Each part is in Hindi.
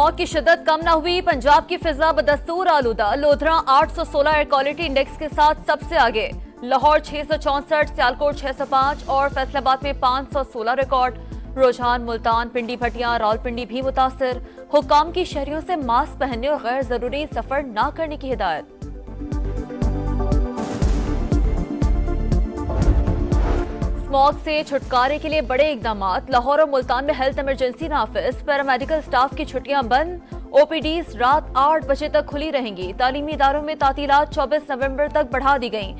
स्मॉग की शिद्दत कम न हुई, पंजाब की फिजा बदस्तूर आलूदा। लोधरा 816 एयर क्वालिटी इंडेक्स के साथ सबसे आगे, लाहौर 664, सियालकोट 605 और फैसलाबाद में 516 रिकॉर्ड। रुझान मुल्तान, पिंडी भटिया, रावलपिंडी भी मुतासिर। हुक्काम की शहरियों से मास्क पहनने और गैर जरूरी सफर न करने की हिदायत। स्मॉग से छुटकारे के लिए बड़े इकदाम। लाहौर और मुल्तान में हेल्थ इमरजेंसी नाफिज, पैरामेडिकल स्टाफ की छुट्टियां बंद। ओपीडीज रात 8 बजे तक खुली रहेंगी। तालीमी इदारों में तातीलात 24 नवंबर तक बढ़ा दी गई।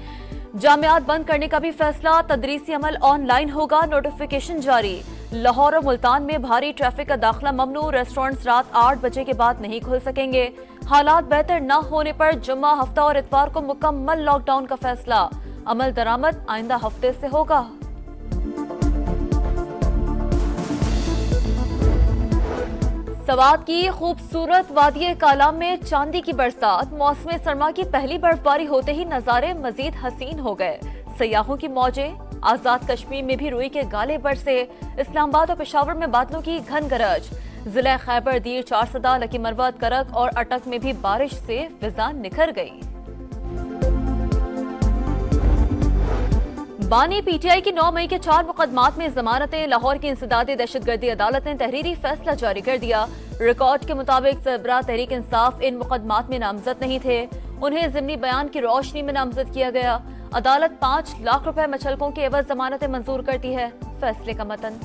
जामियात बंद करने का भी फैसला, तदरीसी अमल ऑनलाइन होगा, नोटिफिकेशन जारी। लाहौर और मुल्तान में भारी ट्रैफिक का दाखिला ममनू, रेस्टोरेंट्स रात 8 बजे के बाद नहीं खुल सकेंगे। हालात बेहतर न होने पर जुम्मा, हफ्ता और इतवार को मुकम्मल लॉकडाउन का फैसला। अमल दरामद आइंदा हफ्ते से होगा। सवात की खूबसूरत वादिये कालाम में चांदी की बरसात, मौसम सरमा की पहली बर्फबारी होते ही नजारे मजीद हसीन हो गए। सयाहों की मौजें, आजाद कश्मीर में भी रुई के गाले बरसे। इस्लामाबाद और पेशावर में बादलों की घन गरज। जिले खैबर, दीर, चारसदा, लकी मरवत, करक और अटक में भी बारिश से फिजा निखर गई। बानी पीटीआई की 9 मई के 4 मुकदमात में जमानतें। लाहौर की इंसदादी दहशतगर्दी अदालत ने तहरीरी फैसला जारी कर दिया। रिकॉर्ड के मुताबिक सरबराह तहरीक इंसाफ इन मुकदमात में नामजद नहीं थे, उन्हें जिमनी बयान की रोशनी में नामजद किया गया। अदालत 5 लाख रुपए मचलकों के एवज जमानतें मंजूर करती है। फैसले का मतन।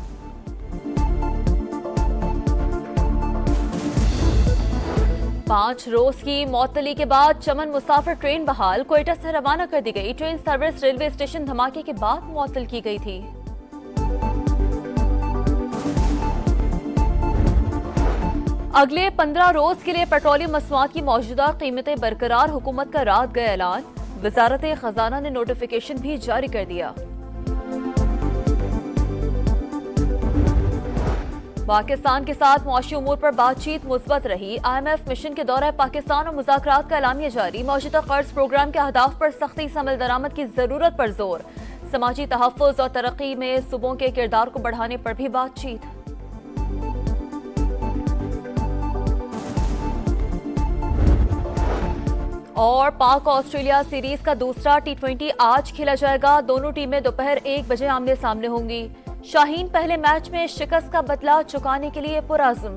पांच रोज की मौतली के बाद चमन मुसाफिर ट्रेन बहाल, कोयटा से रवाना कर दी गई। ट्रेन सर्विस रेलवे स्टेशन धमाके के बाद मुअत्तल की गई थी। अगले 15 रोज के लिए पेट्रोलियम मसनूआत की मौजूदा कीमतें बरकरार, हुकूमत का रात गए ऐलान। वजारत खजाना ने नोटिफिकेशन भी जारी कर दिया। पाकिस्तान के साथ मुआशी उमूर पर बातचीत मुस्बत रही। IMF मिशन के दौरे पाकिस्तान और मुज़ाकरात का एलामिया जारी। मौजूदा कर्ज प्रोग्राम के अहदाफ पर सख्ती से अमल दरामद की जरूरत पर जोर। समाजी तहफ़्फ़ुज़ और तरक्की में सूबों के किरदार को बढ़ाने पर भी बातचीत। और पाक ऑस्ट्रेलिया सीरीज का दूसरा T20 आज खेला जाएगा। दोनों टीमें दोपहर 1 बजे आमने सामने होंगी। शाहीन पहले मैच में शिकस्त का बदला चुकाने के लिए पुरअज़्म।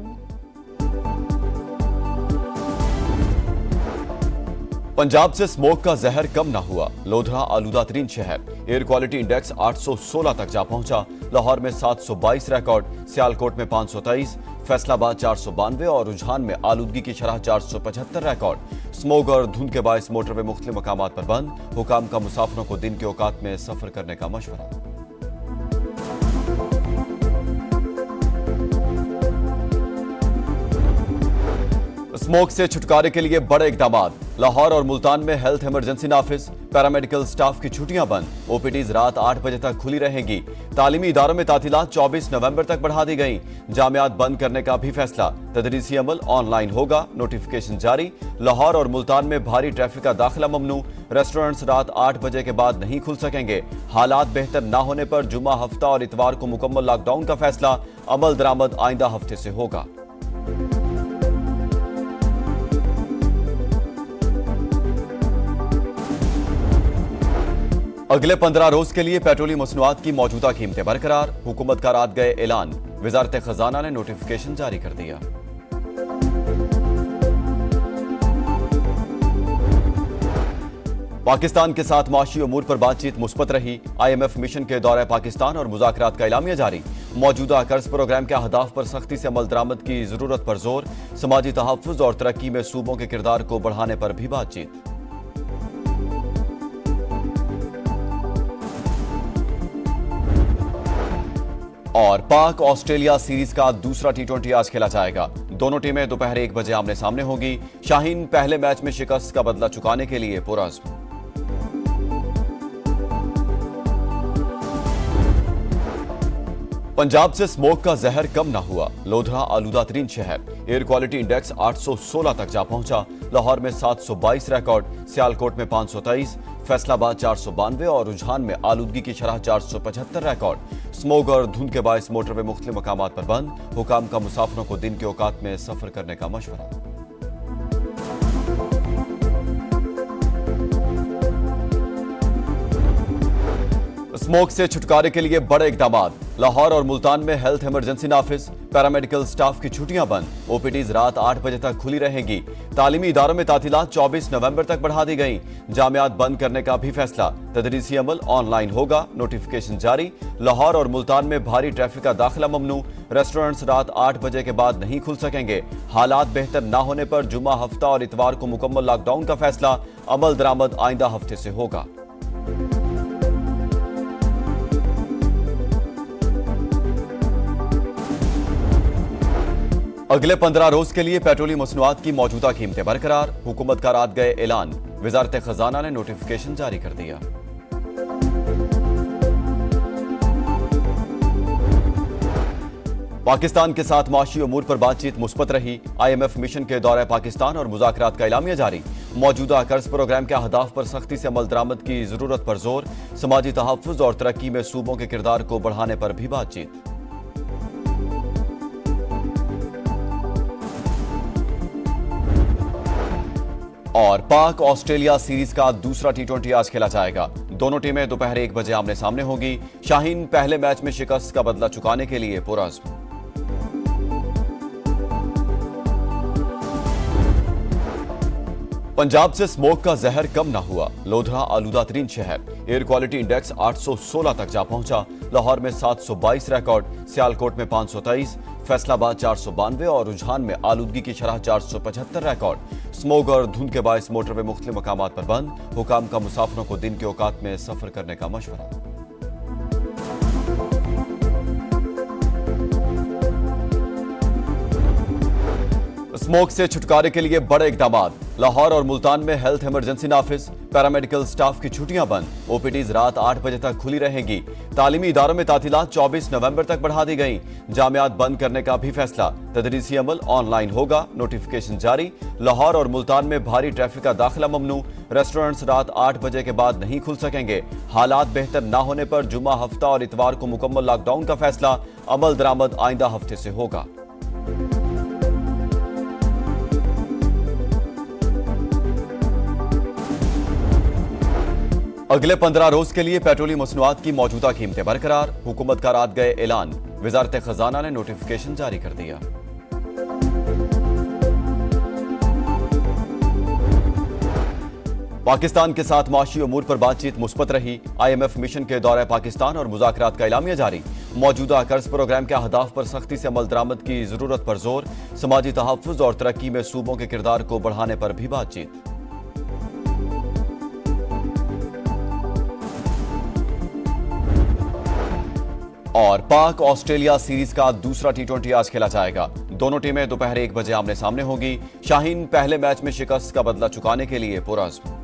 पंजाब से स्मोक का जहर कम न हुआ, लोधरा आलूदा तरीन शहर। एयर क्वालिटी इंडेक्स 816 तक जा पहुंचा। लाहौर में 722 रिकॉर्ड, सियालकोट में 523, फैसलाबाद 492 और रुझान में आलूदगी की शरह 475 रिकॉर्ड। स्मोक और धुंध के बायस मोटरवे मुख्तलिफ मकामात पर बंद। हुकाम का मुसाफिरों को दिन के औकात में सफर करने का मशवरा। स्मोक से छुटकारे के लिए बड़े इकदाम। लाहौर और मुल्तान में हेल्थ इमरजेंसी नाफिज, पैरामेडिकल स्टाफ की छुट्टियां बंद। ओपीडीज रात 8 बजे तक खुली रहेंगी। तालीमी इदारों में तातीलात 24 नवंबर तक बढ़ा दी गई। जामियात बंद करने का भी फैसला, तदरीसी अमल ऑनलाइन होगा, नोटिफिकेशन जारी। लाहौर और मुल्तान में भारी ट्रैफिक का दाखिला ममनू, रेस्टोरेंट्स रात 8 बजे के बाद नहीं खुल सकेंगे। हालात बेहतर न होने पर जुम्मा, हफ्ता और इतवार को मुकम्मल लॉकडाउन का फैसला। अमल दरामद आइंदा हफ्ते से होगा। अगले 15 रोज के लिए पेट्रोलियम मसनूआत की मौजूदा कीमतें बरकरार, हुकूमत का रात गए ऐलान। वजारत खजाना ने नोटिफिकेशन जारी कर दिया। पाकिस्तान के साथ मुआशी उमूर पर बातचीत मुस्बत रही। IMF मिशन के दौरे पाकिस्तान और मुज़ाकरात का एलामिया जारी। मौजूदा कर्ज प्रोग्राम के अहदाफ पर सख्ती से अमल दरामद की जरूरत पर जोर। समाजी तहफ़्फ़ुज़ और तरक्की में सूबों के किरदार को बढ़ाने पर भी बातचीत। और पाक ऑस्ट्रेलिया सीरीज का दूसरा T20 आज खेला जाएगा। दोनों टीमें दोपहर 1 बजे आमने सामने होंगी। शाहीन पहले मैच में शिकस्त का बदला चुकाने के लिए पुरअज़्म। पंजाब से स्मोक का जहर कम न हुआ, लोधरा आलूदा तरीन शहर। एयर क्वालिटी इंडेक्स 816 तक जा पहुंचा। लाहौर में 722 रिकॉर्ड, सियालकोट में 523, फैसलाबाद 492 और रुझान में आलूदगी की शरह 475 रिकॉर्ड। स्मोग और धुंध के बायस मोटरवे मुख्तलिफ मकामात पर बंद। हुकाम का मुसाफिरों को दिन के औकात में सफर करने का मशवरा। स्मोक से छुटकारे के लिए बड़े इकदाम। लाहौर और मुल्तान में हेल्थ इमरजेंसी नाफिज। पैरामेडिकल स्टाफ की छुट्टियां बंद। ओपीडीज रात 8 बजे तक खुली रहेंगी। तालीमी इदारों में तातीलात 24 नवंबर तक बढ़ा दी गई। जामियात बंद करने का भी फैसला। तदरीसी अमल ऑनलाइन होगा, नोटिफिकेशन जारी। लाहौर और मुल्तान में भारी ट्रैफिक का दाखिला ममनू। रेस्टोरेंट्स रात 8 बजे के बाद नहीं खुल सकेंगे। हालात बेहतर न होने पर जुमा हफ्ता और इतवार को मुकम्मल लॉकडाउन का फैसला। अमल दरामद आइंदा हफ्ते से होगा। अगले 15 रोज के लिए पेट्रोलियम मसनूआत की मौजूदा कीमतें बरकरार। हुकूमत का रात गए ऐलान। वजारत खजाना ने नोटिफिकेशन जारी कर दिया। पाकिस्तान के साथ माशी उमूर पर बातचीत मुस्बत रही। IMF मिशन के दौरे पाकिस्तान और मुज़ाकरात का एलामिया जारी। मौजूदा कर्ज प्रोग्राम के अहदाफ पर सख्ती से अमल दरामद की जरूरत पर जोर। समाजी तहफ़्फ़ुज़ और तरक्की में सूबों के किरदार को बढ़ाने पर भी बातचीत। और पाक ऑस्ट्रेलिया सीरीज का दूसरा T20 आज खेला जाएगा। दोनों टीमें दोपहर 1 बजे आमने सामने होगी। शाहीन पहले मैच में शिकस्त का बदला चुकाने के लिए पुरअज़्म। पंजाब से स्मोक का जहर कम न हुआ। लोधरा आलूदा तरीन शहर। एयर क्वालिटी इंडेक्स 816 तक जा पहुंचा। लाहौर में 722 रिकॉर्ड। सियालकोट में 523, फैसलाबाद 492 और रुझान में आलूदगी की शरह 475 रिकॉर्ड। स्मोग और धुंध के बायस मोटरवे मुख्तलिफ मकामात पर बंद। हुकाम का मुसाफिरों को दिन के औकात में सफर करने का मशवरा। स्मोक से छुटकारे के लिए बड़े इकदाम। लाहौर और मुल्तान में हेल्थ इमरजेंसी नाफिज। पैरामेडिकल स्टाफ की छुट्टियां बंद। ओपीडीज रात 8 बजे तक खुली रहेंगी। तालीमी इदारों में तातीलात 24 नवंबर तक बढ़ा दी गई। जामियात बंद करने का भी फैसला। तदरीसी अमल ऑनलाइन होगा, नोटिफिकेशन जारी। लाहौर और मुल्तान में भारी ट्रैफिक का दाखिला ममनू। रेस्टोरेंट्स रात 8 बजे के बाद नहीं खुल सकेंगे। हालात बेहतर न होने पर जुमा हफ्ता और इतवार को मुकम्मल लॉकडाउन का फैसला। अमल दरामद आइंदा हफ्ते से होगा। अगले 15 रोज के लिए पेट्रोलियम मसनूआत की मौजूदा कीमतें बरकरार। हुकूमत का रात गए ऐलान। वजारत खजाना ने नोटिफिकेशन जारी कर दिया। पाकिस्तान के साथ माशी उमूर पर बातचीत मुस्बत रही। IMF मिशन के दौरे पाकिस्तान और मुज़ाकरात का एलामिया जारी। मौजूदा कर्ज प्रोग्राम के अहदाफ पर सख्ती से अमल दरामद की जरूरत पर जोर। समाजी तहफ़्फ़ुज़ और तरक्की में सूबों के किरदार को बढ़ाने पर भी बातचीत। और पाक ऑस्ट्रेलिया सीरीज का दूसरा T20 आज खेला जाएगा। दोनों टीमें दोपहर 1 बजे आमने सामने होगी। शाहीन पहले मैच में शिकस्त का बदला चुकाने के लिए पुरअज़्म।